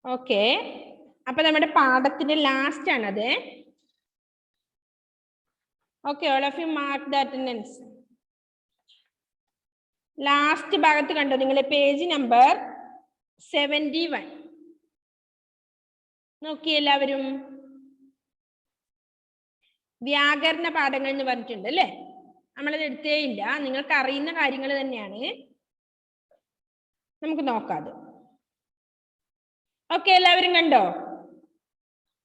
Okay, അപ്പൊ നമ്മുടെ പാഠത്തിന്റെ ലാസ്റ്റ് ആണത്. Okay, all of you mark the attendance. Last ഭാഗത്ത് കണ്ടോ നിങ്ങൾ പേജ് നമ്പർ 71 നോക്കി എല്ലാവരും. വ്യാകരണ പാഠങ്ങൾ എന്ന് പറഞ്ഞിട്ടുണ്ട് അല്ലേ? നമ്മളത് എടുത്തേ ഇല്ല, നിങ്ങൾക്ക് അറിയുന്ന കാര്യങ്ങൾ തന്നെയാണ്. നമുക്ക് നോക്കാം അത്. ഓക്കെ, എല്ലാവരും കണ്ടോ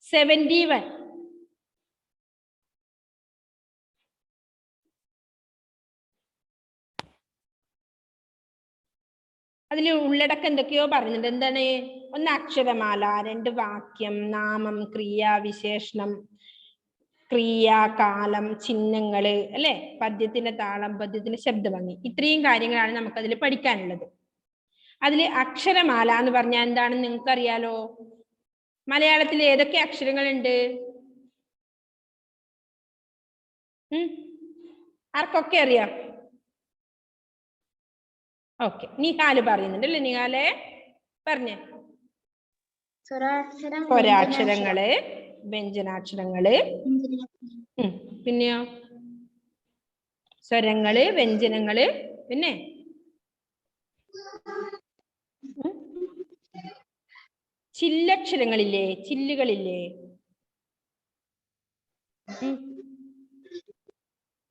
71? അതിൽ ഉള്ളടക്കം എന്തൊക്കെയോ പറയുന്നുണ്ട്. എന്താണ്? ഒന്ന് അക്ഷരമാല, 2 വാക്യം, നാമം, ക്രിയ, വിശേഷണം, ക്രിയ, കാലം, ചിഹ്നങ്ങള് അല്ലെ, പദ്യത്തിന്റെ താളം, പദ്യത്തിന്റെ ശബ്ദഭംഗി, ഇത്രയും കാര്യങ്ങളാണ് നമുക്കതിൽ പഠിക്കാനുള്ളത്. അതിൽ അക്ഷരമാല എന്ന് പറഞ്ഞാൽ എന്താണെന്ന് നിങ്ങൾക്ക് അറിയാലോ? മലയാളത്തിൽ ഏതൊക്കെ അക്ഷരങ്ങളുണ്ട്? ആർക്കൊക്കെ അറിയാം? ഓക്കെ, നിഹാല് പറയുന്നുണ്ട് അല്ലേ? നിഹാലെ പറഞ്ഞേ. സ്വരാക്ഷരങ്ങള്, വ്യഞ്ജനാക്ഷരങ്ങള്, പിന്നെയോ സ്വരങ്ങള്, വ്യഞ്ജനങ്ങള്, പിന്നെ ചില്ലക്ഷരങ്ങളില്ലേ, ചില്ലുകളില്ലേ,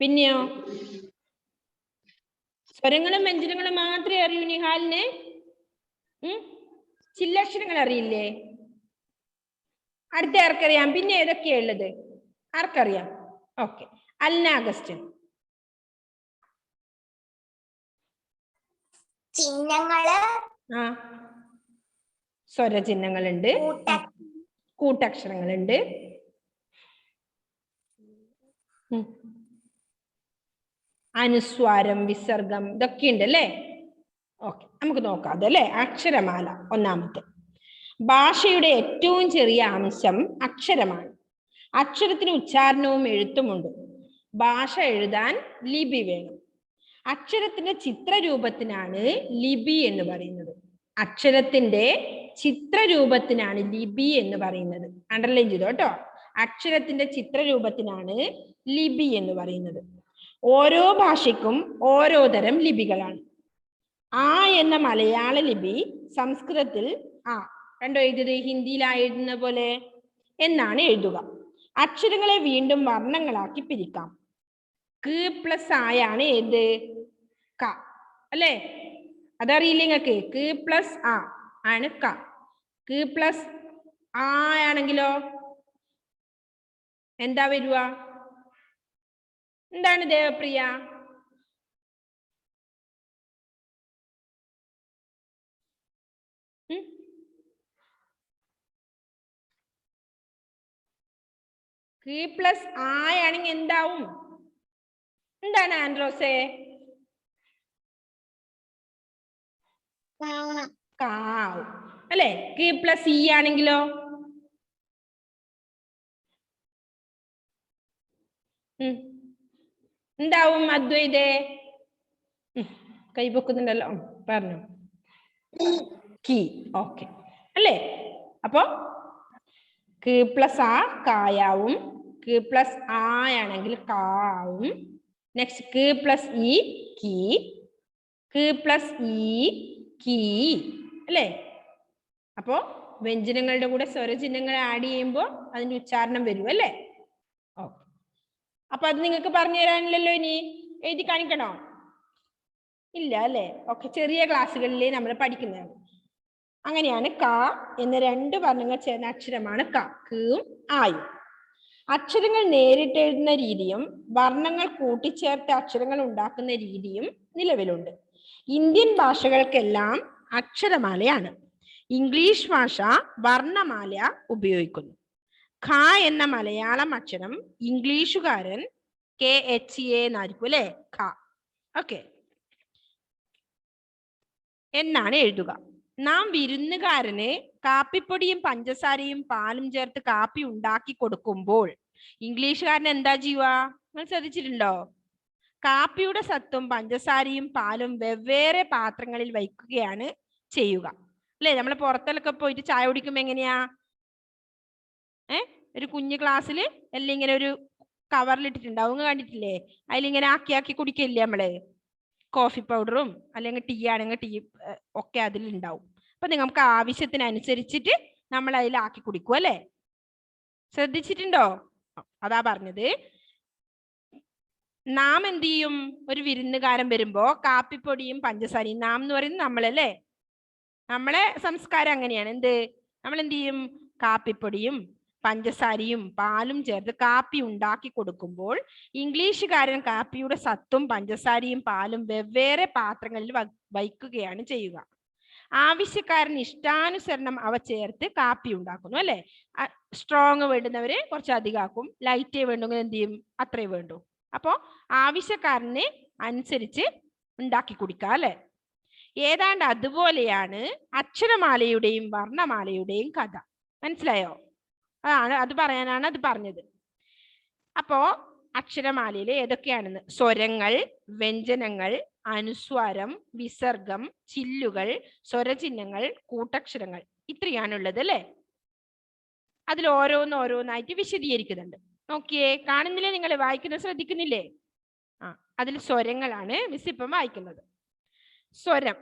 പിന്നെയോ സ്വരങ്ങളും വ്യഞ്ജനങ്ങളും മാത്രമേ അറിയൂ നിഹാലിന്? ചില്ലക്ഷരങ്ങൾ അറിയില്ലേ? അടുത്ത ആർക്കറിയാം? പിന്നെ ഏതൊക്കെയാ ഉള്ളത്? ആർക്കറിയാം? ഓക്കെ, അൽന അഗസ്റ്റിൻ. ചിഹ്നങ്ങള്, സ്വരചിഹ്നങ്ങളുണ്ട്, കൂട്ടക്ഷരങ്ങളുണ്ട്, അനുസ്വാരം, വിസർഗം, ഇതൊക്കെ ഉണ്ട് അല്ലേ? ഓക്കെ, നമുക്ക് നോക്കാം അതല്ലേ. അക്ഷരമാല ഒന്നാമത്തെ. ഭാഷയുടെ ഏറ്റവും ചെറിയ അംശം അക്ഷരമാണ്. അക്ഷരത്തിന് ഉച്ചാരണവും എഴുത്തുമുണ്ട്. ഭാഷ എഴുതാൻ ലിപി വേണം. അക്ഷരത്തിന്റെ ചിത്രരൂപത്തിനാണ് ലിപി എന്ന് പറയുന്നത്. അക്ഷരത്തിന്റെ ചിത്രരൂപത്തിനാണ് ലിപി എന്ന് പറയുന്നത്. അണ്ടർലൈൻ ചെയ്തോ കേട്ടോ. അക്ഷരത്തിന്റെ ചിത്രരൂപത്തിനാണ് ലിപി എന്ന് പറയുന്നത്. ഓരോ ഭാഷയ്ക്കും ഓരോ തരം ലിപികളാണ്. ആ എന്ന മലയാള ലിപി സംസ്കൃതത്തിൽ ആ കണ്ടോ എഴുതിയത്? ഹിന്ദിയിലായിരുന്ന പോലെ എന്നാണ് എഴുതുക. അക്ഷരങ്ങളെ വീണ്ടും വർണ്ണങ്ങളാക്കി പിരിക്കാം. ക പ്ലസ് ആയാണ് ഏത്? ക അല്ലേ? അതറിയില്ല നിങ്ങൾക്ക്? ക പ്ലസ് ആ ആണ് ക. ക പ്ലസ് ആ ആണെങ്കിലോ എന്താ വരുക? എന്താണ് ദേവപ്രിയ? ക പ്ലസ് ആണെങ്കിൽ എന്താവും? എന്താണ് ആൻഡ്രോസേ? കാവും അല്ലെ? ക പ്ലസ് ഇ ആണെങ്കിലോ എന്താവും അദ്വൈതേ? കൈപൊക്കുന്നുണ്ടല്ലോ, പറഞ്ഞു. കീ. ഓക്കെ അല്ലേ? അപ്പൊ ക പ്ലസ് ആ കായാവും. ക പ്ലസ് ആണെങ്കിൽ കാവും. നെക്സ്റ്റ് ക പ്ലസ് ഇ കീ. ക പ്ലസ് ഇ കീ അല്ലേ? അപ്പോ വ്യഞ്ജനങ്ങളുടെ കൂടെ സ്വരചിഹ്നങ്ങൾ ആഡ് ചെയ്യുമ്പോൾ അതിന്റെ ഉച്ചാരണം വരും അല്ലേ? ഓക്കെ, അപ്പൊ അത് നിങ്ങൾക്ക് പറഞ്ഞു തരാനില്ലല്ലോ. ഇനി എഴുതി കാണിക്കണോ? ഇല്ല അല്ലേ? ഓക്കെ, ചെറിയ ക്ലാസ്സുകളിലേ നമ്മൾ പഠിക്കുന്നതാണ്. അങ്ങനെയാണ് ക എന്ന 2 വർണ്ണങ്ങൾ ചേർന്ന അക്ഷരമാണ് ക. കയും ആയും. അക്ഷരങ്ങൾ നേരിട്ട് എഴുതുന്ന രീതിയും വർണ്ണങ്ങൾ കൂട്ടിച്ചേർത്ത് അക്ഷരങ്ങൾ ഉണ്ടാക്കുന്ന രീതിയും നിലവിലുണ്ട്. ഇന്ത്യൻ ഭാഷകൾക്കെല്ലാം അക്ഷരമാലയാണ്. ഇംഗ്ലീഷ് ഭാഷ വർണ്ണമാല ഉപയോഗിക്കുന്നു. ഖ എന്ന മലയാളം അക്ഷരം ഇംഗ്ലീഷുകാരൻ KHA എന്നായിരിക്കും അല്ലെ? ഖ. ഓക്കെ, എന്നാണ് എഴുതുക. നാം വിരുന്നുകാരന് കാപ്പിപ്പൊടിയും പഞ്ചസാരയും പാലും ചേർത്ത് കാപ്പി ഉണ്ടാക്കി കൊടുക്കുമ്പോൾ ഇംഗ്ലീഷുകാരൻ എന്താ ചെയ്യുക? നിങ്ങൾ ശ്രദ്ധിച്ചിട്ടുണ്ടോ? കാപ്പിയുടെ സത്തും പഞ്ചസാരയും പാലും വെവ്വേറെ പാത്രങ്ങളിൽ വയ്ക്കുകയാണ് ചെയ്യുക. അല്ലേ? നമ്മൾ പുറത്തൊക്കെ പോയിട്ട് ചായ കുടിക്കുമ്പോ എങ്ങനെയാ? ഒരു കുഞ്ഞു ഗ്ലാസ്സിൽ എല്ലാം ഇങ്ങനെ ഒരു കവറിൽ ഇട്ടിട്ടുണ്ടാവും, കണ്ടിട്ടില്ലേ? അതിലിങ്ങനെ ആക്കി ആക്കി കുടിക്കില്ലേ നമ്മള്? കോഫി പൗഡറും അല്ലെങ്കിൽ ടീ ആണെങ്കിൽ ടീ ഒക്കെ അതിലുണ്ടാവും. അപ്പൊ നിങ്ങൾക്ക് ആവശ്യത്തിനനുസരിച്ചിട്ട് നമ്മൾ അതിലാക്കി കുടിക്കും അല്ലേ? ശ്രദ്ധിച്ചിട്ടുണ്ടോ? അതാ പറഞ്ഞത്. നാം എന്ത് ചെയ്യും? ഒരു വിരുന്നുകാരൻ വരുമ്പോ കാപ്പിപ്പൊടിയും പഞ്ചസാരയും, നാം എന്ന് പറയുന്നത് നമ്മളല്ലേ, നമ്മളെ സംസ്കാരം അങ്ങനെയാണ്. നമ്മൾ എന്ത് ചെയ്യും? കാപ്പിപ്പൊടിയും പഞ്ചസാരയും പാലും ചേർത്ത് കാപ്പി ഉണ്ടാക്കി കൊടുക്കുമ്പോൾ ഇംഗ്ലീഷുകാരൻ കാപ്പിയുടെ സത്തും പഞ്ചസാരയും പാലും വെവ്വേറെ പാത്രങ്ങളിൽ വയ്ക്കുകയാണ് ചെയ്യുക. ആവശ്യക്കാരൻ ഇഷ്ടാനുസരണം അവ ചേർത്ത് കാപ്പി ഉണ്ടാക്കുന്നു അല്ലെ? സ്ട്രോങ് വേണ്ടുന്നവര് കുറച്ച് അധികമാക്കും, ലൈറ്റ് വേണ്ടെങ്കിൽ എന്ത് ചെയ്യും? അത്രേ വേണ്ടു. അപ്പോ ആവശ്യക്കാരന് അനുസരിച്ച് ഉണ്ടാക്കി കുടിക്കുക അല്ലെ? ഏതാണ്ട് അതുപോലെയാണ് അക്ഷരമാലയുടെയും വർണ്ണമാലയുടെയും കഥ. മനസ്സിലായോ? അത് പറയാനാണ് അത് പറഞ്ഞത്. അപ്പോ അക്ഷരമാലയിൽ ഏതൊക്കെയാണെന്ന്: സ്വരങ്ങൾ, വ്യഞ്ജനങ്ങൾ, അനുസ്വാരം, വിസർഗം, ചില്ലുകൾ, സ്വരചിഹ്നങ്ങൾ, കൂട്ടക്ഷരങ്ങൾ, ഇത്രയാണുള്ളത് അല്ലേ? അതിൽ ഓരോന്നായിട്ട് വിശദീകരിക്കുന്നുണ്ട്. നോക്കിയേ, കാണുന്നില്ലേ? നിങ്ങൾ വായിക്കുന്നത് ശ്രദ്ധിക്കുന്നില്ലേ? അതിൽ സ്വരങ്ങളാണ് മിസ് ഇപ്പം വായിക്കുന്നത്. സ്വരം.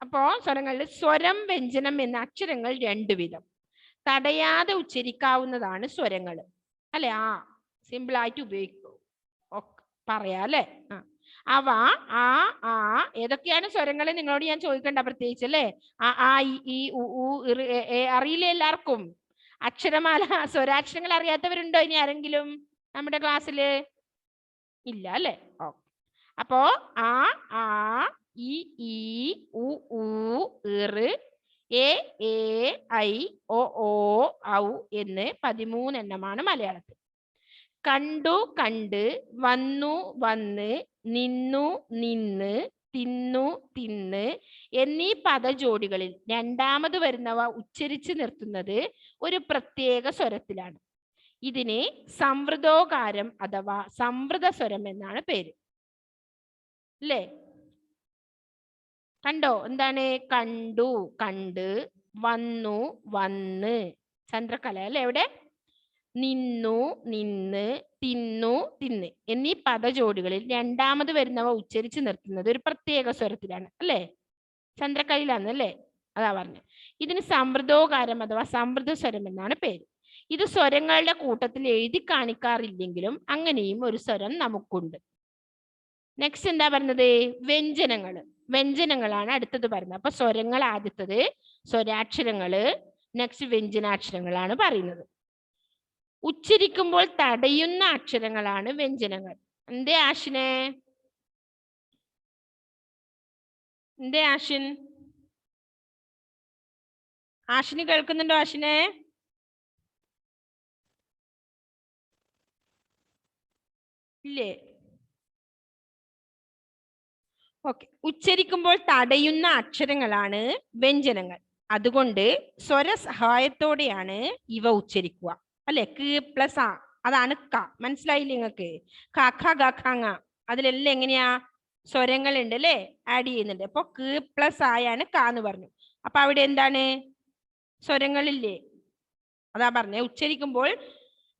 അപ്പോ സ്വരങ്ങളിൽ സ്വരം, വ്യഞ്ജനം എന്ന അക്ഷരങ്ങൾ 2 വിധം. തടയാതെ ഉച്ചരിക്കാവുന്നതാണ് സ്വരങ്ങൾ അല്ലെ? സിമ്പിൾ ആയിട്ട് ഉപയോഗിക്കൂ, പറയാ അല്ലെ? അവ ഏതൊക്കെയാണ് സ്വരങ്ങൾ നിങ്ങളോട് ഞാൻ ചോദിക്കണ്ട പ്രത്യേകിച്ച് അല്ലേ? അറിയില്ലേ എല്ലാവർക്കും? അക്ഷരമാല സ്വരാക്ഷരങ്ങൾ അറിയാത്തവരുണ്ടോ ഇനി ആരെങ്കിലും നമ്മുടെ ക്ലാസ്സില്? ഇല്ല അല്ലെ? അപ്പോ ഇ ഈ ഉ ഊ ഋ എ ഐ ഒ ഔ എന്ന് 13 എണ്ണമാണ് മലയാളത്തിൽ. കണ്ടു, കണ്ട്, വന്നു, വന്ന്, നിന്നു, നിന്ന്, തിന്നു, തിന്ന് എന്നീ പദജോഡികളിൽ രണ്ടാമത് വരുന്നവ ഉച്ചരിച്ച് നിർത്തുന്നത് ഒരു പ്രത്യേക സ്വരത്തിലാണ്. ഇതിന് സംവൃതോകാരം അഥവാ സംവൃത സ്വരം എന്നാണ് പേര്. അല്ലേ? കണ്ടോ? എന്താണ്? കണ്ടു, കണ്ട്, വന്നു, വന്ന്, ചന്ദ്രകല അല്ലെ? എവിടെ? നിന്നു, നിന്ന്, തിന്നു, തിന്ന് എന്നീ പദജോഡികളിൽ രണ്ടാമത് വരുന്നവ ഉച്ചരിച്ച് നിർത്തുന്നത് ഒരു പ്രത്യേക സ്വരത്തിലാണ് അല്ലേ? ചന്ദ്രകലയിലാണ് അല്ലേ? അതാ പറഞ്ഞത്. ഇതിന് സമൃദ്ധോകാരം അഥവാ സമൃദ്ധ സ്വരം എന്നാണ് പേര്. ഇത് സ്വരങ്ങളുടെ കൂട്ടത്തിൽ എഴുതി കാണിക്കാറില്ലെങ്കിലും അങ്ങനെയും ഒരു സ്വരം നമുക്കുണ്ട്. നെക്സ്റ്റ് എന്താ പറഞ്ഞത്? വ്യഞ്ജനങ്ങൾ. വ്യഞ്ജനങ്ങളാണ് അടുത്തത് പറയുന്നത്. അപ്പൊ സ്വരങ്ങൾ ആദ്യത്തത് സ്വരാക്ഷരങ്ങള്, നെക്സ്റ്റ് വ്യഞ്ജനാക്ഷരങ്ങളാണ് പറയുന്നത്. ഉച്ചരിക്കുമ്പോൾ തടയുന്ന അക്ഷരങ്ങളാണ് വ്യഞ്ജനങ്ങൾ. എന്തേ ആഷിനെ? എന്തേ ആഷിൻ? ആഷിന് കേൾക്കുന്നുണ്ടോ? ആഷിനെ ഇല്ലേ? ഓക്കെ. ഉച്ചരിക്കുമ്പോൾ തടയുന്ന അക്ഷരങ്ങളാണ് വ്യഞ്ജനങ്ങൾ. അതുകൊണ്ട് സ്വര സഹായത്തോടെയാണ് ഇവ ഉച്ചരിക്കുക അല്ലെ? ക പ്ലസ് ആ, അതാണ് ക. മനസ്സിലായില്ലേ നിങ്ങൾക്ക്? ക ഖ ഗ ഖ ങ അതിലെല്ലാം എങ്ങനെയാ? സ്വരങ്ങൾ ഉണ്ട് അല്ലേ? ആഡ് ചെയ്യുന്നുണ്ട്. അപ്പൊ ക പ്ലസ് ആയാണ് ക എന്ന് പറഞ്ഞു. അപ്പൊ അവിടെ എന്താണ്? സ്വരങ്ങളില്ലേ? അതാ പറഞ്ഞേ. ഉച്ചരിക്കുമ്പോൾ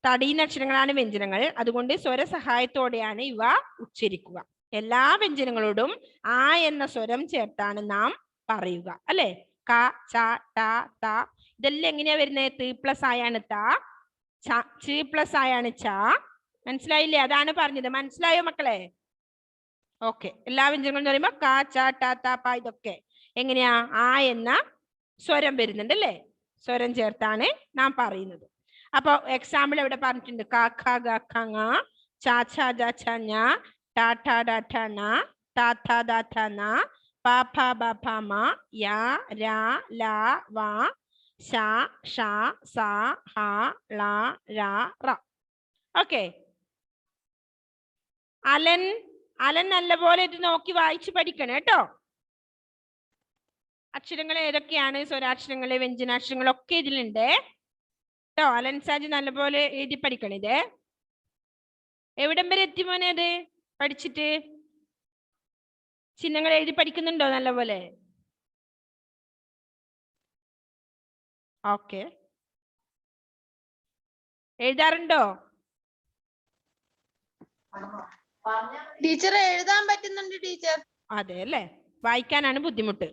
തടയുന്ന അക്ഷരങ്ങളാണ് വ്യഞ്ജനങ്ങൾ. അതുകൊണ്ട് സ്വര സഹായത്തോടെയാണ് ഇവ ഉച്ചരിക്കുക. എല്ലാ വ്യഞ്ജനങ്ങളോടും ആ എന്ന സ്വരം ചേർത്താണ് നാം പറയുക അല്ലെ? ക, ച, ട, ത ഇതെല്ലാം എങ്ങനെയാ വരുന്നത്? ത പ്ലസ് ആയാണ് ത, ച പ്ലസ് ആയാണ് ച. മനസ്സിലായില്ലേ? അതാണ് പറഞ്ഞത്. മനസ്സിലായോ മക്കളെ? ഓക്കെ. എല്ലാ വ്യഞ്ജനങ്ങളും എന്ന് പറയുമ്പോ ക, ച, ട, ത, പ ഇതൊക്കെ എങ്ങനെയാ? ആ എന്ന സ്വരം വരുന്നുണ്ട് അല്ലേ? സ്വരം ചേർത്താണ് നാം പറയുന്നത്. അപ്പൊ എക്സാമ്പിൾ എവിടെ പറഞ്ഞിട്ടുണ്ട്? ക ഖ ഗ ഖ ങ, ച ഛ ജ ഛ ഞ, ട ഠ ഡ ഠ ണ, ത ഥ ദ ഥ ന, പ ഫ ബ ഭ മ, യ ര ല വ, ശ ഷ സ ഹ ള ര റ. ഓക്കെ. അലൻ നല്ലപോലെ ഇത് നോക്കി വായിച്ചു പഠിക്കണം കേട്ടോ. അക്ഷരങ്ങൾ ഏതൊക്കെയാണ്? സ്വരാക്ഷരങ്ങള്, വ്യഞ്ജനാക്ഷരങ്ങളൊക്കെ ഇതിലുണ്ട് കേട്ടോ. അലൻ സാജ് നല്ലപോലെ എഴുതി പഠിക്കണം. ഇത് എവിടം വരെ എത്തി മോനെ അത് പഠിച്ചിട്ട്? ചിഹ്നങ്ങൾ എഴുതി പഠിക്കുന്നുണ്ടോ നല്ലപോലെ? ഓക്കെ, എഴുതാറുണ്ടോ? ടീച്ചർ എഴുതാൻ പറ്റുന്നുണ്ട് ടീച്ചർ. അതെ അല്ലേ, വായിക്കാനാണ് ബുദ്ധിമുട്ട്.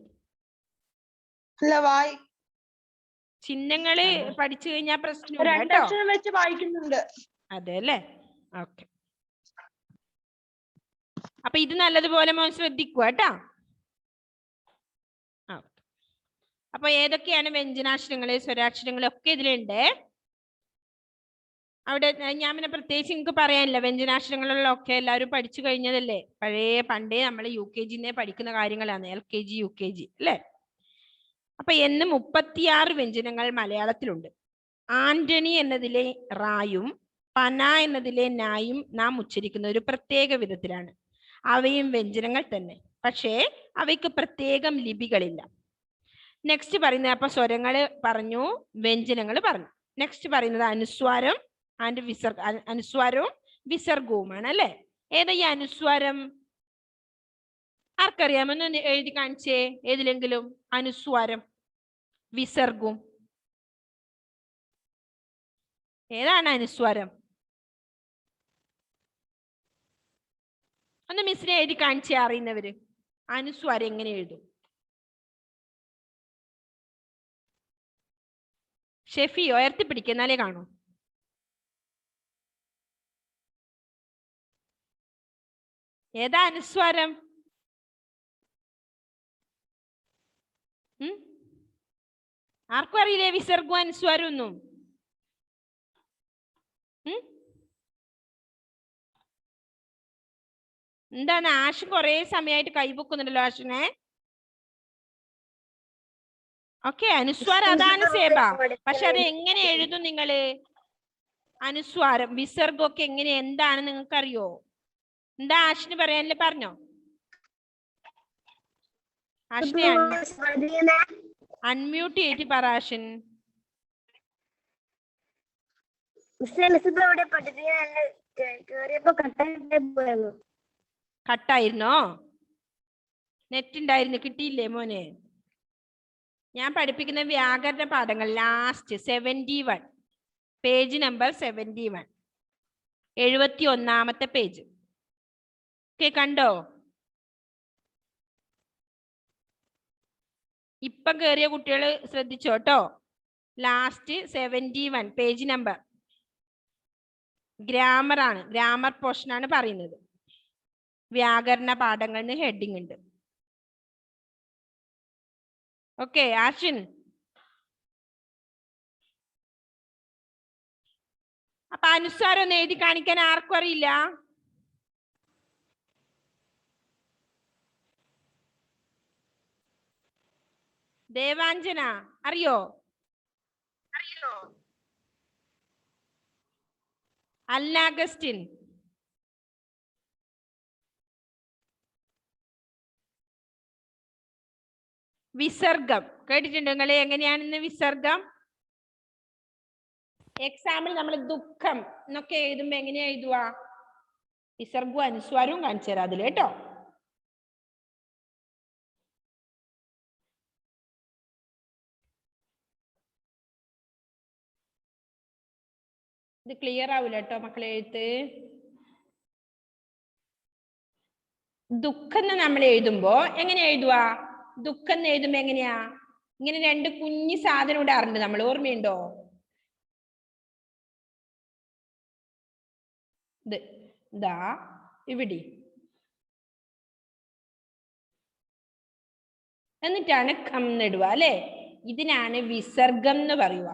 ചിഹ്നങ്ങള് പഠിച്ചു കഴിഞ്ഞാൽ പ്രശ്നമില്ല കേട്ടോ. രണ്ടക്ഷരം വെച്ച് വായിക്കുന്നുണ്ട്. അതെ അല്ലേ, ഓക്കെ. അപ്പൊ ഇത് നല്ലതുപോലെ മോൻ ശ്രദ്ധിക്കുക കേട്ടോ. അപ്പൊ ഏതൊക്കെയാണ് വ്യഞ്ജനാക്ഷരങ്ങള്, സ്വരാക്ഷരങ്ങള് ഒക്കെ ഇതിലുണ്ട്. അവിടെ ഞാൻ പിന്നെ പ്രത്യേകിച്ച് നിങ്ങൾക്ക് പറയാനില്ല, വ്യഞ്ജനാക്ഷരങ്ങളിലൊക്കെ എല്ലാവരും പഠിച്ചു കഴിഞ്ഞതല്ലേ. പണ്ടേ നമ്മൾ UKG പഠിക്കുന്ന കാര്യങ്ങളാണ്, LKG UKG അല്ലേ. അപ്പൊ 36 വ്യഞ്ജനങ്ങൾ മലയാളത്തിലുണ്ട്. ആന്റണി എന്നതിലെ റായും പന എന്നതിലെ നായും നാം ഉച്ചരിക്കുന്ന ഒരു പ്രത്യേക വിധത്തിലാണ്. അവയും വ്യഞ്ജനങ്ങൾ തന്നെ, പക്ഷേ അവയ്ക്ക് പ്രത്യേകം ലിപികളില്ല. നെക്സ്റ്റ് പറയുന്നത്, അപ്പൊ സ്വരങ്ങൾ പറഞ്ഞു, വ്യഞ്ജനങ്ങൾ പറഞ്ഞു. നെക്സ്റ്റ് പറയുന്നത് അനുസ്വാരം ആൻഡ് അനുസ്വാരവും വിസർഗവുമാണ് അല്ലെ. ഏതാ ഈ അനുസ്വാരം? ആർക്കറിയാമെന്ന് എഴുതി കാണിച്ചേ, ഏതിലെങ്കിലും. അനുസ്വാരം, വിസർഗവും ഏതാണ് അനുസ്വാരം? ഒന്ന് മിസ്സിനെ എഴുതി കാണിച്ചേ അറിയുന്നവര്. അനുസ്വാരം എങ്ങനെ എഴുതും? ഷെഫി ഉയർത്തി പിടിക്കുന്നാലേ കാണൂ. ഏതാ അനുസ്വാരം? ആർക്കും അറിയില്ലേ വിസർഗവും അനുസ്വാരം ഒന്നും? എന്താണ് ആശു കൊറേ സമയമായിട്ട് കൈപൊക്കുന്നുണ്ടല്ലോ ആശുനെ. ഓക്കെ, അനുസ്വാരം അതാണ് സേബ. പക്ഷെ അത് എങ്ങനെ എഴുതും നിങ്ങള്? അനുസ്വാരം വിസർഗമൊക്കെ എങ്ങനെ, എന്താണ് നിങ്ങൾക്ക് അറിയോ? എന്താ ആശിന് പറയാനല്ലേ, പറഞ്ഞോ. ആശിനെ അൺമ്യൂട്ട് ചെയ്തിട്ട് പറ ആശിൻ. കട്ടായിരുന്നോ? നെറ്റ് ഉണ്ടായിരുന്നു, കിട്ടിയില്ലേ മോനെ? ഞാൻ പഠിപ്പിക്കുന്ന വ്യാകരണ പാഠങ്ങൾ ലാസ്റ്റ് 71 പേജ് നമ്പർ 71, 71ാമത്തെ പേജ്. ഓക്കെ, കണ്ടോ? ഇപ്പൊ കേറിയ കുട്ടികൾ ശ്രദ്ധിച്ചോട്ടോ. ലാസ്റ്റ് 71 പേജ് നമ്പർ ഗ്രാമർ ആണ്, ഗ്രാമർ പോർഷൻ ആണ് പറയുന്നത്. വ്യാകരണ പാഠങ്ങളിൽ ഹെഡിങ് ഉണ്ട്. ഓക്കെ ആഷിൻ. അപ്പൊ അനുസ്വാരം ഒന്ന് എഴുതി കാണിക്കാൻ ആർക്കും അറിയില്ല? ദേവാഞ്ജന അറിയോ? അല്ല അഗസ്റ്റിൻ. വിസർഗം കേട്ടിട്ടുണ്ടോ നിങ്ങളെ? എങ്ങനെയാണെന്ന് വിസർഗം? എക്സാമ്പിൾ നമ്മൾ ദുഃഖം എന്നൊക്കെ എഴുതുമ്പോ എങ്ങനെയാ എഴുതുക? വിസർഗവും അനുസ്വാരവും കാണിച്ചു തരാം അതിൽ കേട്ടോ. ഇത് ക്ലിയർ ആവില്ല കേട്ടോ മക്കളെ എഴുത്ത്. ദുഃഖം നമ്മൾ എഴുതുമ്പോ എങ്ങനെ എഴുതുക? ദുഃഖം എഴുതുമ്പോ എങ്ങനെയാ? ഇങ്ങനെ രണ്ട് കുഞ്ഞു സാധനം ഇടാറുണ്ട് നമ്മൾ, ഓർമ്മയുണ്ടോ? ഇതാ ഇവിടെ, എന്നിട്ടാണ് കം എന്നിടുക അല്ലെ. ഇതിനാണ് വിസർഗം എന്ന് പറയുക.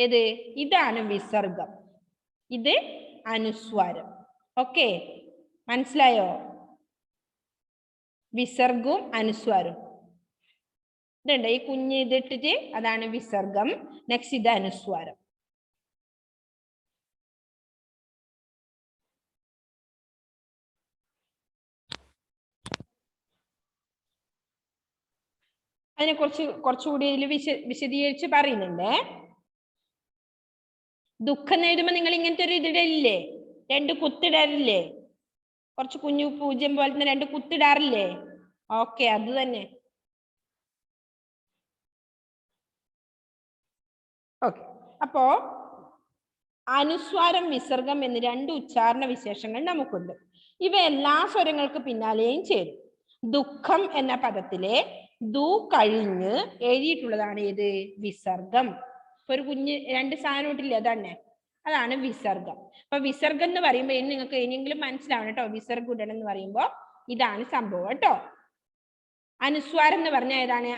ഏത്? ഇതാണ് വിസർഗം, ഇത് അനുസ്വാരം. ഓക്കെ, മനസ്സിലായോ? വിസർഗവും അനുസ്വാരവും ഇതുണ്ട്, ഈ കുഞ്ഞ് ഇതിട്ടിട്ട് അതാണ് വിസർഗം. നെക്സ്റ്റ് ഇത് അനുസ്വാരം. അതിനെ കുറച്ചുകൂടി ഇതിൽ വിശദീകരിച്ച് പറയുന്നുണ്ട്. ദുഃഖം എഴുതുമ്പോ നിങ്ങൾ ഇങ്ങനത്തെ ഒരു ഇതിടലില്ലേ, രണ്ട് കുത്തിടാറില്ലേ? കുറച്ച് കുഞ്ഞു പൂജ്യം പോലത്തെ രണ്ട് കുത്തിടാറില്ലേ? ഓക്കെ, അത് തന്നെ. ഓക്കെ. അപ്പോ അനുസ്വാരം വിസർഗം എന്ന് രണ്ട് ഉച്ചാരണ വിശേഷങ്ങൾ നമുക്കുണ്ട്. ഇവ എല്ലാ സ്വരങ്ങൾക്ക് പിന്നാലെയും ചേരും. ദുഃഖം എന്ന പദത്തിലെ ദു കഴിഞ്ഞ് എഴുതിയിട്ടുള്ളതാണ് ഏത്? വിസർഗം. ഇപ്പൊ ഒരു കുഞ്ഞ് രണ്ട് സാധനം ഇട്ടില്ലേ, അതന്നെ, അതാണ് വിസർഗം. അപ്പൊ വിസർഗം എന്ന് പറയുമ്പോൾ ഇനി നിങ്ങൾക്ക് ഇനിയെങ്കിലും മനസ്സിലാവണം കേട്ടോ. വിസർഗം ഇടണം എന്ന് പറയുമ്പോൾ ഇതാണ് സംഭവം കേട്ടോ. അനുസ്വാരം എന്ന് പറഞ്ഞാൽ ഏതാണ്?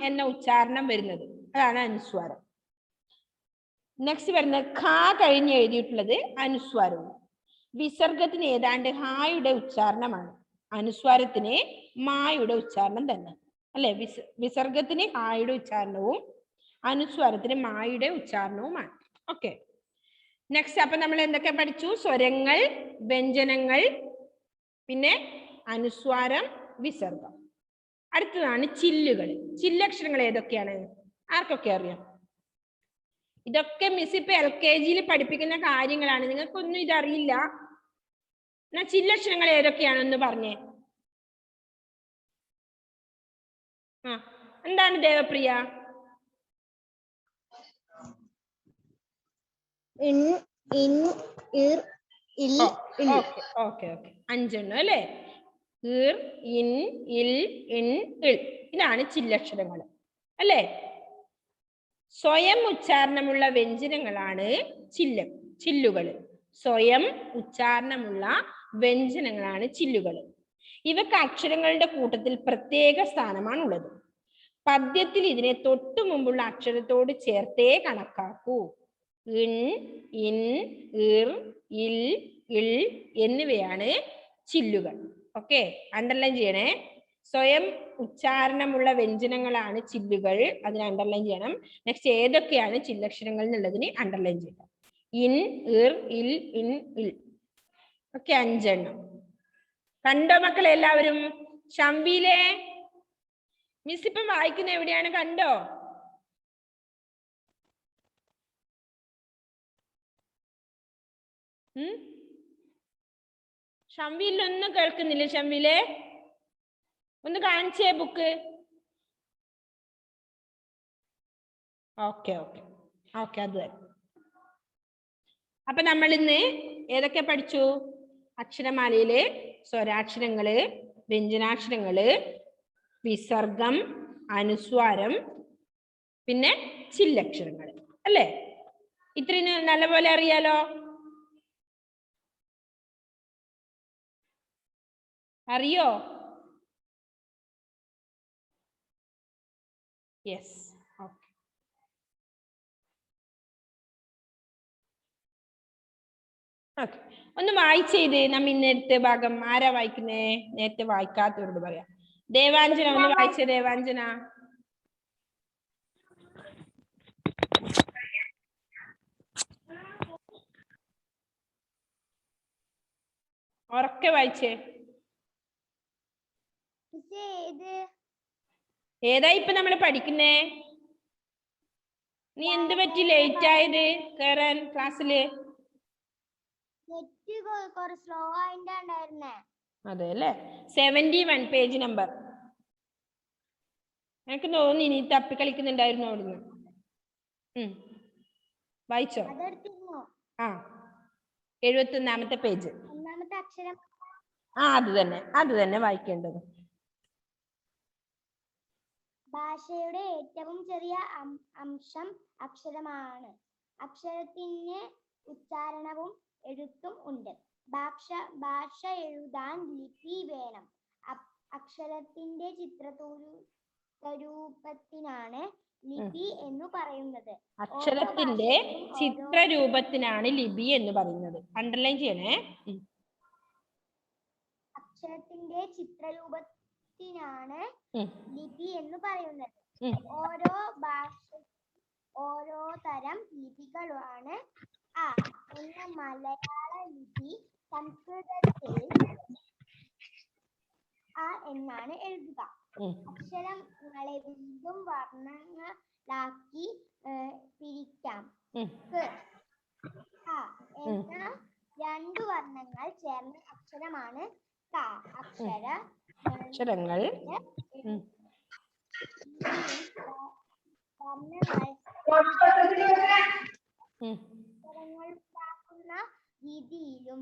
എന്ന ഉച്ചാരണം വരുന്നത്, അതാണ് അനുസ്വാരം. നെക്സ്റ്റ് വരുന്നത് ഖ കഴിഞ്ഞ് എഴുതിയിട്ടുള്ളത് അനുസ്വാരവും. വിസർഗത്തിന് ഏതാണ്ട് ഹായുടെ ഉച്ചാരണമാണ്, അനുസ്വാരത്തിന് മായുടെ ഉച്ചാരണം തന്നെ, അല്ലെ? വിസർഗത്തിന് ഹായുടെ ഉച്ചാരണവും അനുസ്വാരത്തിന് മായുടെ ഉച്ചാരണവുമാണ്. ഓക്കെ. നെക്സ്റ്റ് അപ്പൊ നമ്മൾ എന്തൊക്കെ പഠിച്ചു? സ്വരങ്ങൾ, വ്യഞ്ജനങ്ങൾ, പിന്നെ അനുസ്വാരം, വിസർഗം. അടുത്തതാണ് ചില്ലുകൾ. ചില്ലക്ഷരങ്ങൾ ഏതൊക്കെയാണ്? ആർക്കൊക്കെ അറിയാം? ഇതൊക്കെ മിസ് ഇപ്പൊ LKG പഠിപ്പിക്കുന്ന കാര്യങ്ങളാണ്, നിങ്ങൾക്കൊന്നും ഇതറിയില്ല. എന്നാ ചില്ലക്ഷരങ്ങൾ ഏതൊക്കെയാണെന്ന് പറഞ്ഞേ. എന്താണ് ദേവപ്രിയ? അഞ്ചെണ്ണം അല്ലേ? ഇർ, ഇൻ, ഇൽ, ഇൻ, ഇൾ. ഇതാണ് ചില്ലക്ഷരങ്ങൾ അല്ലേ? സ്വയം ഉച്ചാരണമുള്ള വ്യഞ്ജനങ്ങളാണ് ചില്ലുകൾ. സ്വയം ഉച്ചാരണമുള്ള വ്യഞ്ജനങ്ങളാണ് ചില്ലുകൾ. ഇവക്ക് അക്ഷരങ്ങളുടെ കൂട്ടത്തിൽ പ്രത്യേക സ്ഥാനമാണുള്ളത്. പദ്യത്തിൽ ഇതിനെ തൊട്ടു മുമ്പുള്ള അക്ഷരത്തോട് ചേർത്തേ കണക്കാക്കൂ. ഇൻ, ഇൻ, ഇർ, ഇൽ, ഇൾ എന്നിവയാണ് ചില്ലുകൾ. ഓക്കെ, അണ്ടർലൈൻ ചെയ്യണേ. സ്വയം ഉച്ചാരണമുള്ള വ്യഞ്ജനങ്ങളാണ് ചില്ലുകൾ, അതിന് അണ്ടർലൈൻ ചെയ്യണം. നെക്സ്റ്റ് ഏതൊക്കെയാണ് ചില്ലക്ഷരങ്ങൾ എന്നുള്ളതിന് അണ്ടർലൈൻ ചെയ്യണം. ഇൻ, ഇർ, ഇൽ, ഇൻ, ഇൽ. ഓക്കെ, 5 എണ്ണം. കണ്ടോ മക്കളെ എല്ലാവരും? ശംവിയിലെ മിസ് ഇപ്പം വായിക്കുന്ന എവിടെയാണ്? കണ്ടോ? ശംവിയിലൊന്നും കേൾക്കുന്നില്ല. ശംവിയിലെ ഒന്ന് കാണിച്ചേ ബുക്ക്. ഓക്കെ ഓക്കെ ഓക്കെ, അത് തന്നെ. അപ്പൊ നമ്മൾ ഇന്ന് ഏതൊക്കെ പഠിച്ചു? അക്ഷരമാലയിലെ സ്വരാക്ഷരങ്ങള്, വ്യഞ്ജനാക്ഷരങ്ങള്, വിസർഗം, അനുസ്വാരം, പിന്നെ ചില്ലക്ഷരങ്ങൾ അല്ലേ? ഇത്രയും നല്ലപോലെ അറിയാലോ? അറിയോ? യെസ്. ഓക്കെ. ഓക്കെ, ഒന്ന് വായിച്ചെയ്ത് നമ്മ നേരത്തെ ഭാഗം. ആരാ വായിക്കുന്നേ? നേരത്തെ വായിക്കാത്തവരോട് പറയാം. ദേവാഞ്ജന ഒന്ന് വായിച്ചേ. ദേവാഞ്ജന. ഉറക്കെ വായിച്ചേ. ഏതാ ഇപ്പൊ നമ്മള് പഠിക്കുന്നേ? നീ എന്ത് പറ്റി ലേറ്റ് ആയത് കേറാൻ ക്ലാസ്സില്? അതെ അല്ലേ? 71 പേജ് നമ്പർ. എനിക്ക് തോന്നി നീ തപ്പി കളിക്കുന്നുണ്ടായിരുന്നു അവിടുന്ന്. വായിച്ചോ? 71ാമത്തെ പേജ്. അത് തന്നെ വായിക്കേണ്ടത്. ഭാഷയുടെ ഏറ്റവും ചെറിയ അംശം അക്ഷരമാണ്. അക്ഷരത്തിന് ഉച്ചാരണവും എഴുത്തും ഉണ്ട്. ഭാഷ എഴുതാൻ ലിപി വേണം. അക്ഷരത്തിന്റെ ചിത്രരൂപത്തിനാണ് ലിപി എന്ന് പറയുന്നത്. അക്ഷരത്തിന്റെ ചിത്രരൂപത്തിനാണ് ലിപി എന്ന് പറയുന്നത്. അണ്ടർലൈൻ ചെയ്യണേ. അക്ഷരത്തിന്റെ ചിത്രരൂപത്തിനാണ് ലിപി എന്ന് പറയുന്നത്. ഓരോ തരം ലിപികളാണ്. എന്ന മലയാള ലിപി സംസ്കൃതത്തിൽ എന്നാണ് എഴുതുക. അക്ഷരങ്ങളെ വീണ്ടും വർണ്ണങ്ങളാക്കി പിരിക്കാം. എന്ന 2 വർണ്ണങ്ങൾ ചേർന്ന അക്ഷരമാണ് ക. അക്ഷരങ്ങൾ ഉണ്ടാക്കുന്ന രീതിയും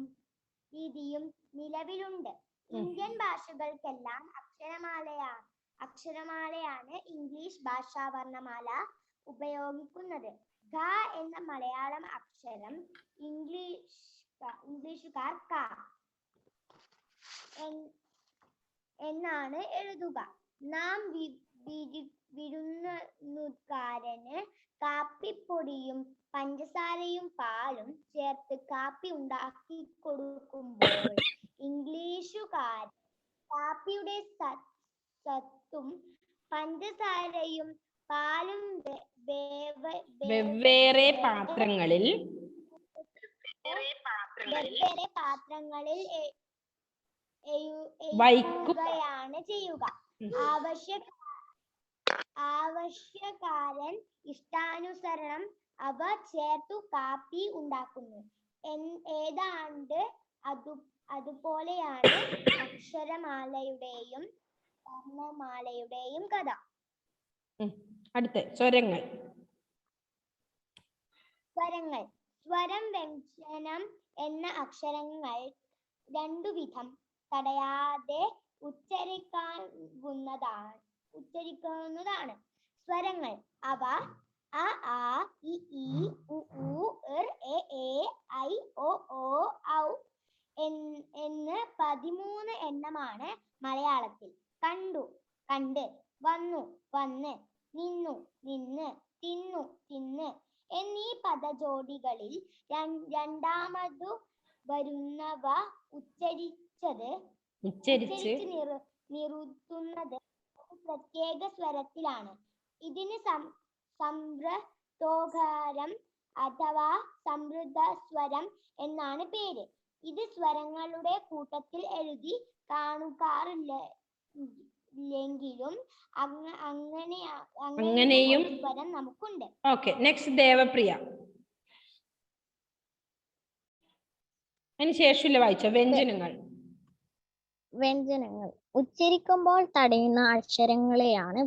നിലവിലുണ്ട്. ഇന്ത്യൻ ഭാഷകൾക്കെല്ലാം അക്ഷരമാലയാണ് ഇംഗ്ലീഷ് ഭാഷാവർണ്ണമാല ഉപയോഗിക്കുന്നത്. ഘ എന്ന മലയാളം അക്ഷരം ഇംഗ്ലീഷുകാർ ക എന്നാണ് എഴുതുക. നാം വിരുന്നുകാരന് കാപ്പിപ്പൊടിയും പഞ്ചസാരയും പാലും ചേർത്ത് കാപ്പി ഉണ്ടാക്കി കൊടുക്കുമ്പോൾ ഇംഗ്ലീഷുകാർ കാപ്പിയുടെ സത്തും പഞ്ചസാരയും പാലും വെവ്വേറെ പാത്രങ്ങളിൽ വയ്ക്കുകയാണ് ചെയ്യുക. ആവശ്യക്കാരൻ ഇഷ്ടാനുസരണം അവ ചേർത്തു കാപ്പി ഉണ്ടാക്കുന്നു. ഏതാണ്ട് അതുപോലെയാണ് അക്ഷരമാലയുടെയും വർണ്ണമാലയുടെയും കഥ. അടുത്ത സ്വരങ്ങൾ. സ്വരം വ്യഞ്ജനം എന്ന അക്ഷരങ്ങൾ രണ്ടു വിധം തടയാതെ ഉച്ചരിക്കാവുന്നതാണ് സ്വരങ്ങൾ. അവ അ, ആ, ഇ, ഈ, ഉ, ഊ, ഋ, എ, ഐ, ഒ, ഔ എന്ന് 13 എണ്ണമാണ് മലയാളത്തിൽ. കണ്ടു, കണ്ട്, വന്നു, വന്ന്, നിന്നു, നിന്ന്, തിന്നു, തിന്ന് എന്നീ പദജോടികളിൽ രണ്ടാമതു വരുന്നവ ഉച്ചരിച്ച് നിറുത്തുന്നത് പ്രത്യേക സ്വരത്തിലാണ്. ഇതിന് സംവൃതോകാരം അഥവാ സമൃദ്ധ സ്വരം എന്നാണ് പേര്. ഇത് സ്വരങ്ങളുടെ കൂട്ടത്തിൽ എഴുതി കാണുകാറില്ലെങ്കിലും അങ്ങനെയും സ്വരം നമുക്കുണ്ട്. Okay, next Devapriya. അതിനുശേഷം വായിച്ചോ വ്യഞ്ജനങ്ങൾ. ഉച്ചരിക്കുമ്പോൾ തടയുന്ന അക്ഷരങ്ങളാണ്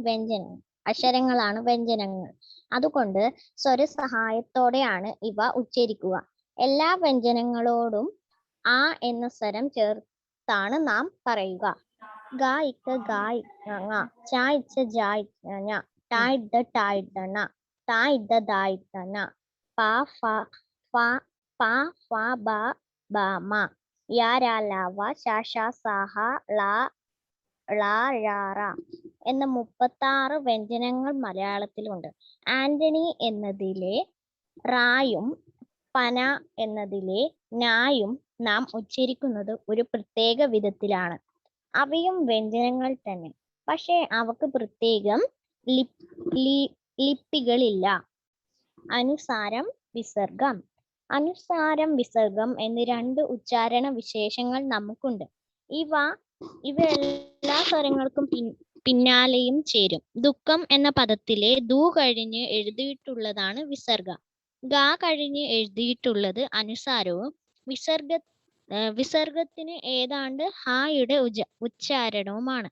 വ്യഞ്ജനങ്ങൾ. അതുകൊണ്ട് സ്വരസഹായത്തോടെയാണ് ഇവ ഉച്ചരിക്കുക. എല്ലാ വ്യഞ്ജനങ്ങളോടും ആ എന്ന സ്വരം ചേർത്താണ് നാം പറയുക. ഗ ഇക്ക ഗ ഇക്ക ങ, ച ഇച്ച ജ ഇച്ച ഞ, ട ഇദ്ദ ട ഇദ്ദ ണ, ത ഇദ്ദ ദ ഇദ്ദ ന, പ ഫ ബ ബ മ, യ ര ല വ, ശ ഷ സ ഹ ള ള ഴ റ എന്ന 36 വ്യഞ്ജനങ്ങൾ മലയാളത്തിലുണ്ട്. ആന്റണി എന്നതിലെ റായും പന എന്നതിലെ നായും നാം ഉച്ചരിക്കുന്നത് ഒരു പ്രത്യേക വിധത്തിലാണ്. അവയും വ്യഞ്ജനങ്ങൾ തന്നെ, പക്ഷേ അവക്ക് പ്രത്യേകം ലിപികളില്ല. അനുസാരം, വിസർഗം എന്നീ 2 ഉച്ചാരണ വിശേഷങ്ങൾ നമുക്കുണ്ട്. ഇവ എല്ലാ സ്വരങ്ങൾക്കും പിന്നാലെയും ചേരും. ദുഃഖം എന്ന പദത്തിലെ ദു കഴിഞ്ഞ് എഴുതിയിട്ടുള്ളതാണ് വിസർഗ. ഗ കഴിഞ്ഞ് എഴുതിയിട്ടുള്ളത് അനുസാരവും വിസർഗത്തിന് ഏതാണ്ട് ഹായുടെ ഉച്ചാരണവുമാണ്.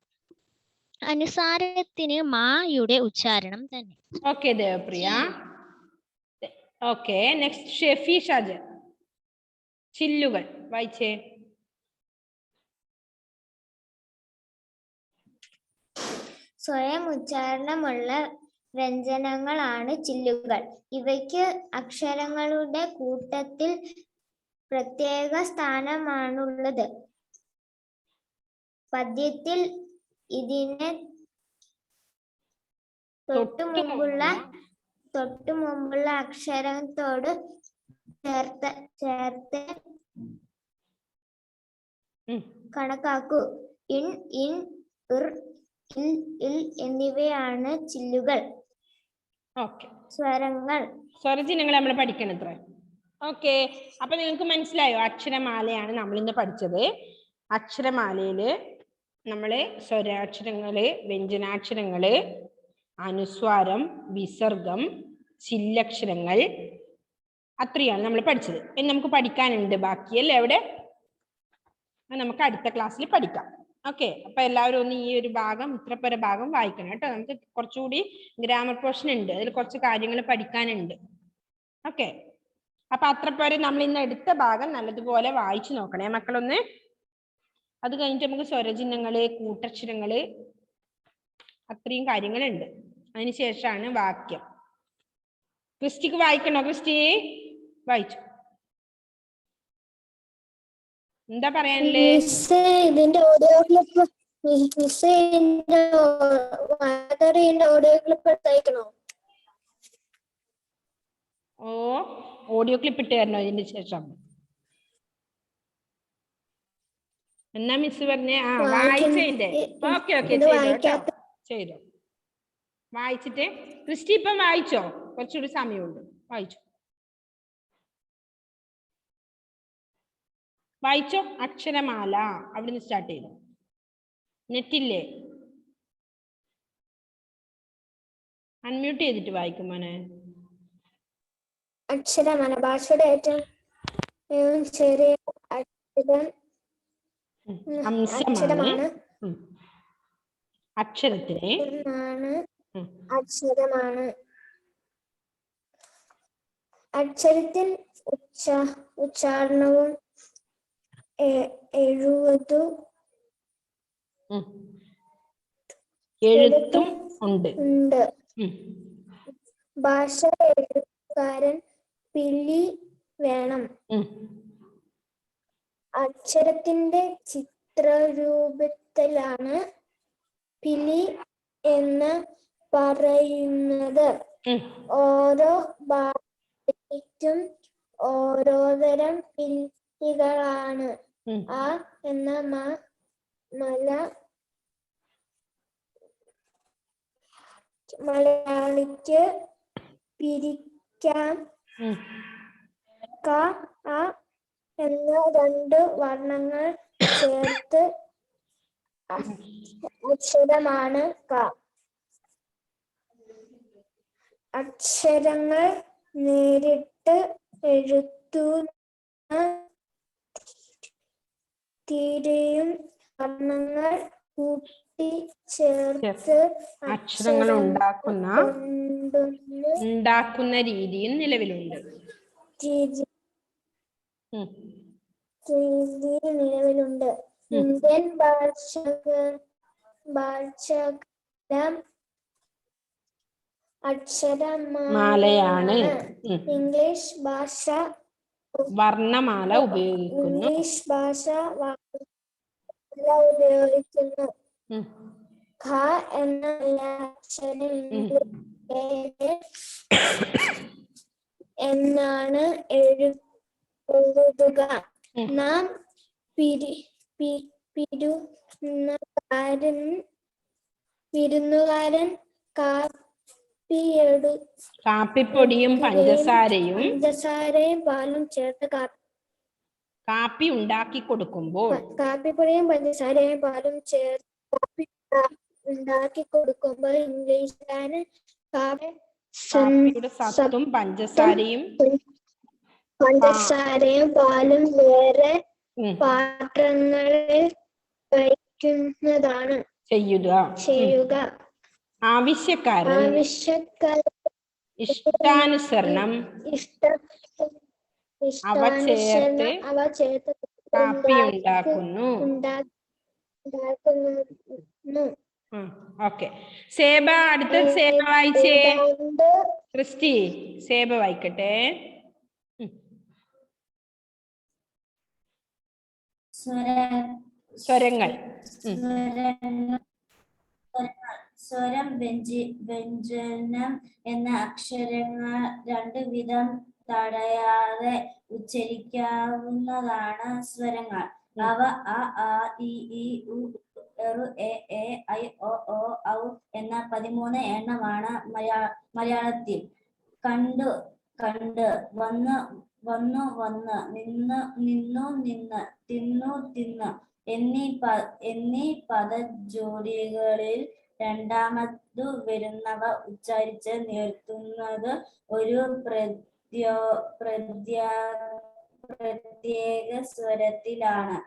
അനുസാരത്തിന് മായുടെ ഉച്ചാരണം തന്നെ. Okay Devapriya. Okay, next Shefi Shajan. ചില്ലുകൾ വായിച്ചേ. സ്വയം ഉച്ചാരണമുള്ള വ്യഞ്ജനങ്ങളാണ് ചില്ലുകൾ. ഇവയ്ക്ക് അക്ഷരങ്ങളുടെ കൂട്ടത്തിൽ പ്രത്യേക സ്ഥാനമാണുള്ളത്. പദ്യത്തിൽ ഇതിനെ തൊട്ടുമുമ്പുള്ള അക്ഷരത്തോട് ചേർത്ത് കണക്കാക്കൂ. ഇൻ, ഇൻ, ഇർ, ഇൽ, ഇൽ എന്നിവയാണ് ചില്ലുകൾ. സ്വരചിഹ്നങ്ങൾ നമ്മൾ പഠിക്കണത്രേ. ഓക്കെ, അപ്പൊ നിങ്ങൾക്ക് മനസ്സിലായോ? അക്ഷരമാലയാണ് നമ്മൾ ഇന്ന് പഠിച്ചത്. അക്ഷരമാലയില് നമ്മള് സ്വരാക്ഷരങ്ങള്, വ്യഞ്ജനാക്ഷരങ്ങള്, അനുസ്വാരം, വിസർഗം, ചില്ലക്ഷരങ്ങൾ, അത്രയാണ് നമ്മൾ പഠിച്ചത്. ഇനി നമുക്ക് പഠിക്കാനുണ്ട് ബാക്കിയല്ലേ അവിടെ. നമുക്ക് അടുത്ത ക്ലാസ്സിൽ പഠിക്കാം. ഓക്കെ, അപ്പൊ എല്ലാവരും ഒന്ന് ഈ ഒരു ഭാഗം ഉത്തരപ്പര ഭാഗം വായിക്കണം കേട്ടോ. നമുക്ക് കുറച്ചുകൂടി ഗ്രാമർ പോർഷൻ ഉണ്ട്, അതിൽ കുറച്ച് കാര്യങ്ങൾ പഠിക്കാനുണ്ട്. ഓക്കെ, അപ്പൊ അത്രപ്പേര് നമ്മൾ ഇന്ന് എടുത്ത ഭാഗം നല്ലതുപോലെ വായിച്ചു നോക്കണേ മക്കളൊന്ന്. അത് കഴിഞ്ഞിട്ട് നമുക്ക് സ്വരചിഹ്നങ്ങള്, കൂട്ടക്ഷരങ്ങള്, അത്രയും കാര്യങ്ങളുണ്ട്. അതിനുശേഷമാണ് വാക്യം. ക്രിസ്റ്റിക്ക് വായിക്കണോ? ക്രിസ്റ്റി വായിച്ചു. എന്താ പറയാനല്ലേ? ഇതിന്റെ ഓഡിയോ ക്ലിപ്പ് ഓഡിയോ ക്ലിപ്പ് എടുത്തയക്കണോ? ഓ, ഓഡിയോ ക്ലിപ്പ് ഇട്ട് തരണോ ഇതിന് ശേഷം? എന്നാ മിസ് പറഞ്ഞേ? ആ, വായിച്ചതിന്റെ. ഓക്കെ ഓക്കെ, ചെയ്തോ കേട്ടോ, ചെയ്തോ. വായിച്ചിട്ട് ക്രിസ്റ്റി ഇപ്പം വായിച്ചോ? കുറച്ചുകൂടി സമയമുണ്ട്, വായിച്ചോ. വായിച്ചോ. അക്ഷരമാല അവിടുന്ന് സ്റ്റാർട്ട് ചെയ്തു. നെറ്റില്ലേ? അൺമ്യൂട്ട് ചെയ്തിട്ട് വായിക്കും മോനെ. അക്ഷരമാല ഭാഷയുടെ ഏറ്റവും ചെറിയ അക്ഷരമാണ്. അക്ഷരത്തിന് അക്ഷരമാണ്. അക്ഷരത്തിൽ ഉച്ചാരണവും എഴുത്തും ഉണ്ട്. ഭാഷ എഴുത്തുകാരൻ പിലി വേണം. അക്ഷരത്തിന്റെ ചിത്രരൂപത്തിലാണ് പിലി എന്ന് പറയുന്നത്. ഓരോ ഭാഷയ്ക്കും ഓരോതരം പിലികളാണ്. ആ എന്ന മലയാളിക്ക് പിരിക്കാം. ക, അ എന്ന രണ്ട് വർണ്ണങ്ങൾ ചേർത്ത് അക്ഷരമാണ് ക. അക്ഷരങ്ങൾ നേരിട്ട് എഴുതുന്ന തീരെയും വർണ്ണങ്ങൾ കൂട്ടിച്ചേർത്ത് അക്ഷരങ്ങൾ ഉണ്ടാക്കുന്ന രീതിയും നിലവിലുണ്ട്. ഇന്ത്യൻ ഭാഷാകാരം അക്ഷരമാലയാണ്. ഇംഗ്ലീഷ് ഭാഷ വർണ്ണമാല ഉപയോഗിക്കുന്നു. ഇംഗ്ലീഷ് ഭാഷ ഉപയോഗിക്കുന്നു. ഖ എന്ന അക്ഷരം എന്നാണ് എഴുതുക. നാം വിരുന്നുകാരൻ കാപ്പിപ്പൊടിയും പഞ്ചസാരയും പാലും ചേർത്ത് കാപ്പി ഉണ്ടാക്കി കൊടുക്കുമ്പോൾ കാപ്പിപ്പൊടിയും പഞ്ചസാരയും പാലും ചേർത്ത് കാപ്പി ഉണ്ടാക്കി കൊടുക്കുമ്പോൾ ഇംഗ്ലീഷുകാരൻ കാപ്പിയുടെ സത്തും പഞ്ചസാരയും പാലും വേറെ പാത്രങ്ങളിൽ വയ്ക്കുന്നതാണ് ചെയ്യുക. ആവശ്യക്കാരൻ ഇഷ്ടാനുസരണം അവ ചേർത്ത് കാപ്പി ഉണ്ടാക്കുന്നു. ഓക്കെ, സേബ അടുത്ത സേബ വായിച്ചേ. ക്രിസ്റ്റി സേബ വായിക്കട്ടെ. സ്വരങ്ങൾ. സ്വരം വ്യഞ്ജനം എന്ന അക്ഷരങ്ങൾ രണ്ടു വിധം തടയാതെ ഉച്ചരിക്കാവുന്നതാണ് സ്വരങ്ങൾ. അവ അ, ആ, ഇ, ഈ, ഉ, എ, ഐ, ഒ, ഔ എന്ന 13 എണ്ണമാണ് മലയാളത്തിൽ. കണ്ട്, വന്ന്, നിന്ന്, തിന്നു, എന്നീ പദജോഡികളിൽ രണ്ടാമതു വരുന്നവ ഉച്ചരിച്ച് നിർത്തുന്നത് ഒരു പ്രത്യേക സ്വരത്തിലാണ്.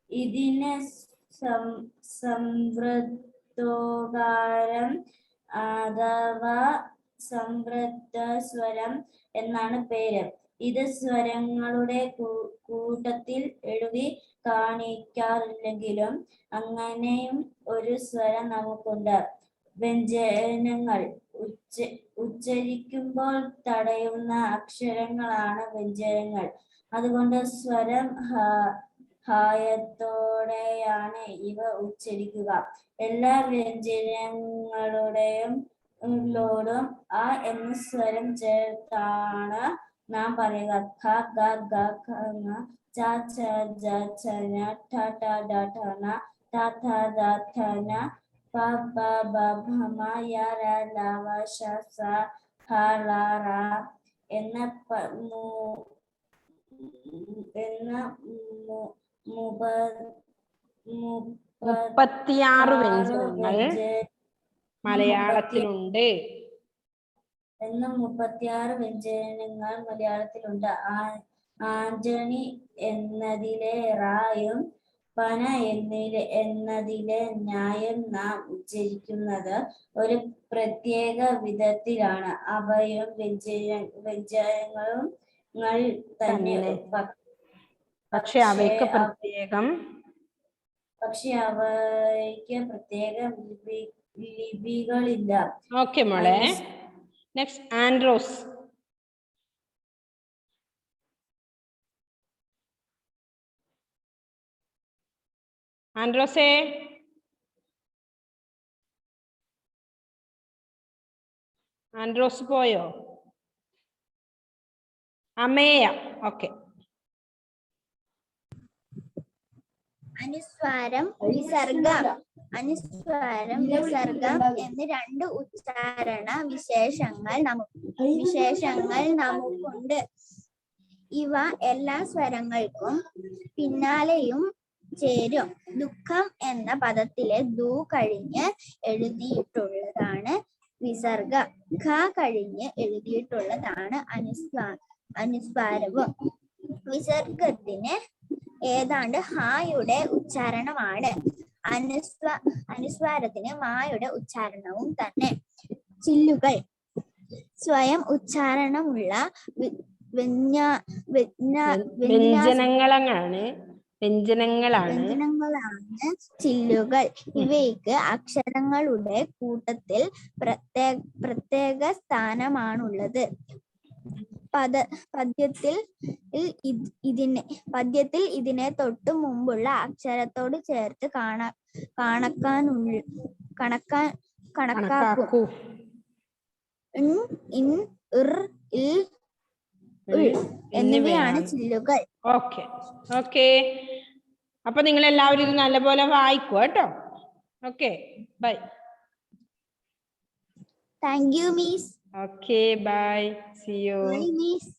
ഇതിനെ സംവൃത്തോകാരം അഥവാ സംവൃത്ത സ്വരം എന്നാണ് പേര്. ഇത് സ്വരങ്ങളുടെ കൂട്ടത്തിൽ എഴുതി കാണിക്കാറില്ലെങ്കിലും അങ്ങനെയും ഒരു സ്വരം നമുക്കുണ്ട്. വ്യഞ്ജനങ്ങൾ ഉച്ചരിക്കുമ്പോൾ തടയുന്ന അക്ഷരങ്ങളാണ് വ്യഞ്ജനങ്ങൾ. അതുകൊണ്ട് സ്വരം ഹായത്തോടെയാണ് ഇവ ഉച്ചരിക്കുക. എല്ലാ വ്യഞ്ജനങ്ങളുടെയും ോടും ആ എന്ന സ്വരം ചേർത്താണ് നാം പറയുക. ഖ ഗ ഗ ഘ ങ ച ഛ ജ ഛ ഞ ഠ ഠ ഡ ഠ ണ ത ഥ ദ ഥ ന പ പ ബ ഭ മ യ ര ല വ ശ സ ഹ ള റ എന്ന 36 വ്യഞ്ജനങ്ങൾ മലയാളത്തിലുണ്ട്. 36 വ്യഞ്ജനങ്ങൾ മലയാളത്തിലുണ്ട്. ആന്റണി എന്നതിലെ റായും പന എന്നതിലെ ന്യായം നാം ഉച്ചരിക്കുന്നത് ഒരു പ്രത്യേക വിധത്തിലാണ്. അവയും വ്യഞ്ജനങ്ങളും തന്നെ, പക്ഷെ അവയ്ക്ക് പ്രത്യേക ലിപികളില്ല. ഓക്കെ മോളെ. നെക്സ്റ്റ് ആൻഡ്രോസ്. ആൻഡ്രോസേ, ആൻഡ്രോസ് പോയോ? അമേയ. ഓക്കെ. അനുസ്വാരം, വിസർഗം. അനുസ്വാരം, വിസർഗം എന്ന് രണ്ട് ഉച്ചാരണ വിശേഷങ്ങൾ നമുക്കുണ്ട്. ഇവ എല്ലാ സ്വരങ്ങൾക്കും പിന്നാലെയും ചേരും. ദുഃഖം എന്ന പദത്തിലെ ദു കഴിഞ്ഞ് എഴുതിയിട്ടുള്ളതാണ് വിസർഗം. ഖ കഴിഞ്ഞ് എഴുതിയിട്ടുള്ളതാണ് അനുസ്വാരവും. വിസർഗത്തിന് ഏതാണ്ട് ഹായുടെ ഉച്ചാരണമാണ്. അനുസ്വാരത്തിന് മായുടെ ഉച്ചാരണവും തന്നെ. ചില്ലുകൾ സ്വയം ഉച്ചാരണമുള്ള വ്യഞ്ജനങ്ങളാണ് ചില്ലുകൾ. ഇവയ്ക്ക് അക്ഷരങ്ങളുടെ കൂട്ടത്തിൽ പ്രത്യേക സ്ഥാനമാണുള്ളത്. പദ്യത്തിൽ ഇതിനെ തൊട്ടു മുമ്പുള്ള അക്ഷരത്തോട് ചേർത്ത് കണക്കാക്കും. ഇൻ, ഇർ, ഇൽ, എന്നിവയാണ് ചില്ലുകൾ. Okay okay. അപ്പൊ നിങ്ങൾ എല്ലാവരും ഇത് നല്ലപോലെ വായിക്കൂ കേട്ടോ. Okay, bye. Thank you miss. Okay, bye. See you. Bye miss.